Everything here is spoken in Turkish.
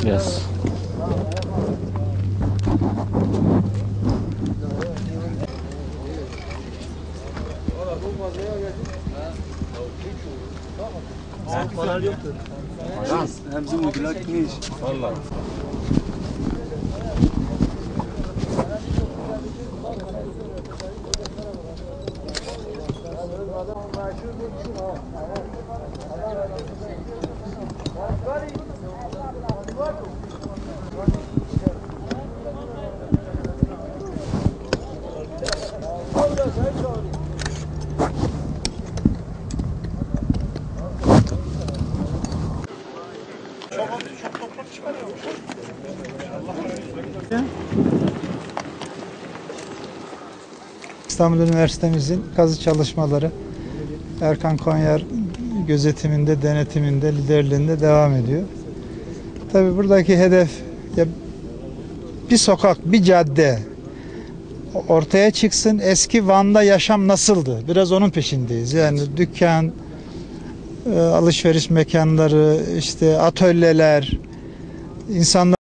Yes. Falan yoktu. Hem bizim müdürler gitmiş. Vallahi. İstanbul Üniversitemizin kazı çalışmaları Erkan Konyar gözetiminde, denetiminde, liderliğinde devam ediyor. Tabii buradaki hedef ya bir sokak, bir cadde ortaya çıksın. Eski Van'da yaşam nasıldı? Biraz onun peşindeyiz. Yani dükkan, alışveriş mekanları, işte atölyeler, insanlar